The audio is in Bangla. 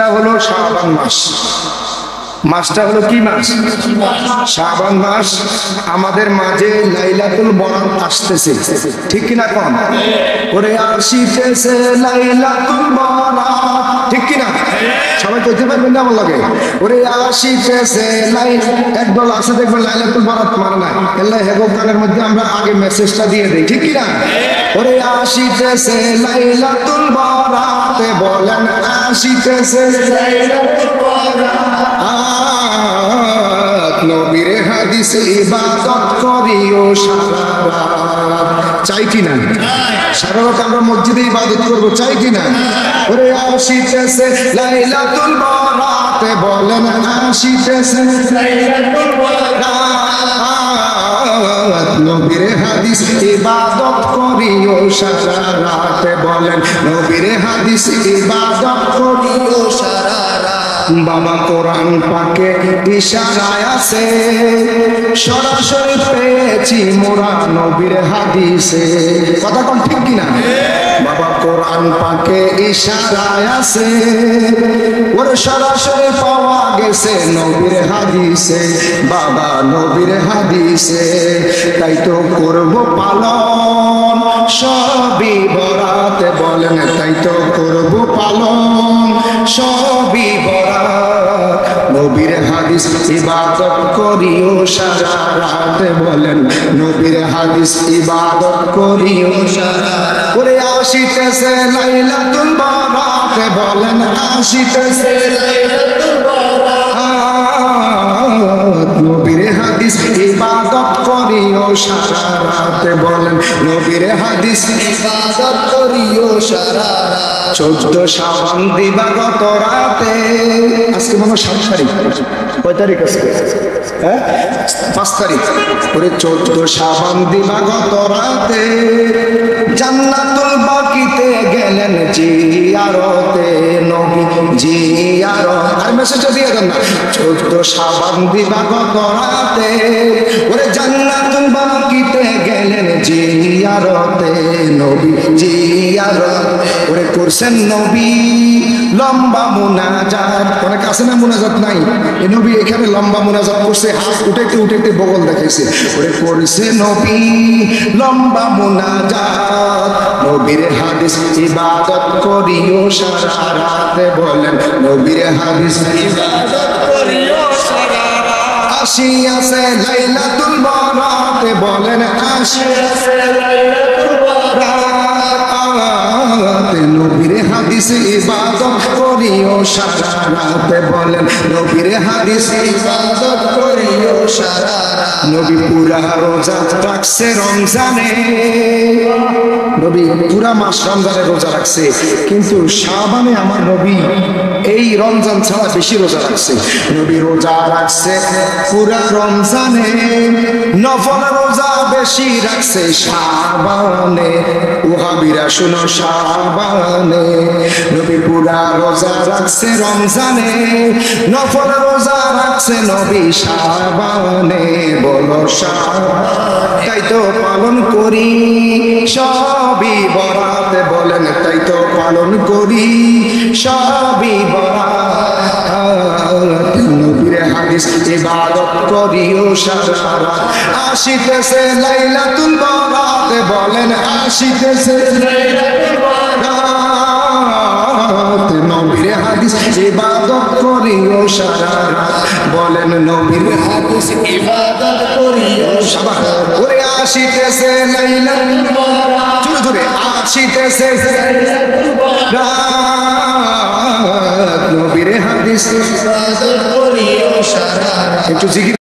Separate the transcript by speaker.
Speaker 1: মাসটা হলো শাবান মাস। মাসটা হলো কি মাস? শাবান মাস। আমাদের মাঝে লাইলাতুল বরাত আসতেছে, ঠিক কিনা কম? ওরে আসিতেছে লাইলাতুল বরাত, ঠিক কিনা? সবাই কইতে পারবেন না আমার লাগে? ওরে আসিতেছে একদল আছে দেখবেন লাইলাতুল বরাত মানে না, আল্লাহ হেগো কানের মধ্যে আমরা আগে মেসেজটা দিয়ে দেই, ঠিক কিনা? ওরে আসিতেছে লাইলাতুল বরাত, বলেন আসিতেছে লাইলাতুল বরাত, নবীর হাদিস ইবাদত করিও সারা রাত। চাই কিনা? সারা রাত আমরা মসজিদে ইবাদত করব, চাই কিনা? ওরে আসিতেছে লাইলাতুল বরাত, বলেন আসিতেছে লাইলাতুল বরাত, নবীর হাদিস ইবাদত করিও সারা রাত, বলেন নবীর হাদিস ইবাদত করিও সারা রাত। বাবা কোরআন পাকে ইশারায় আছে, সরাসরি পেয়েছি মোরা নবীর হাদিসে। কথা কোন ঠিক কিনা? বাবা কোরআন পাকে ইশারায় আছে, ওর সরাসরি পাওয়া গেছে নবীর হাদিসে, বাবা নবীর হাদিসে। তাই তো করব পালন সবই বরাত, বলেন তাই তো করব পালন সবই বরাত, নবীর হাদিস ইবাদত করিও সারা রাত, বলেন নবীর হাদিস ইবাদত করিও সারা রাত। ওরে আসিতেছে লাইলাতুল বরাত, বলেন আসিতেছে লাইলাতুল বরাত, নবীর হাদিস ইবাদত করিও সারা রাত, বলেন নবীর হাদিস ইবাদত করিও সারা রাত। 14 শাবান দিবাগত রাতে, আজকে মনে 7 তারিখ, কয় তারিখ আজকে? 5 তারিখ। ওরে 14 শাবান দিবাগত রাতে, জান্নাতুল বাকিতে গেলেন জিয়ারতে, নবী জিয়ারত। আর মেসেজটা দিয়ে দেন না। 14 শাবান দিবাগত রাতে, ওরে জান্নাতুল বাকিতে গেলেন জিয়ারতে, নবী জিয়ারত। ওরে করছেন নবী লম্বা মুনাজাত, অনেক আছে না মুনাজাত নাই, এই নবী এখানে লম্বা মুনাজাত করছে, হাত উঠাইতে উঠাইতে বগল দেখাইছে। ওরে করছে নবী লম্বা মুনাজাত, নবীর হাদিস ইবাদত করিও সারা রাত, বলেন নবীর হাদিস ইবাদত করিও সারা রাত। আসিয়াছে লাইলাতুল বরাত, বলেন আসিয়াছে লাইলাতুল বরাত, নবীর হাদিস ইবাদত করিও সারা রাত, বলেন নবীর হাদিস ইবাদত করিও সারা রাত। নবী পুরা রোজা রাখছে রমজানে, নবী পুরা মাস রমজানে রোজা রাখছে, কিন্তু শাবানে আমার নবী এই রমজান ছাড়া বেশি রোজা রাখছে। নবী রোজা রাখছে পুরা রমজানে, নফল রোজা বেশি রাখছে শাবানে, ওহাবিরা শুনো শাবানে। নবী পুরা রোজা রাখছে রমজানে, নফল রোজা রাখছে নবী শাবানে, বলো শাবান। তাই তো পালন করি সবই বরাত, বলেন তাই তো পালন করি সবই বরাত, নবীর হাদিস ইবাদত করিও সারা রাত। আসিতেছে লাইলাতুল বরাত, বলেন আসিতেছে লাইলাতুল বরাত, নবীর হাদিস ইবাদত করিও সারা রাত, বলেন নবীর হাদিস ইবাদত করিও সারা রাত। ওরে আসিতেছে লাইলাতুল বরাত, জোরে জোরে আসিতেছে লাইলাতুল বরাত, নবীর হাদিস ইবাদত করিও সারা রাত। একটু জিকির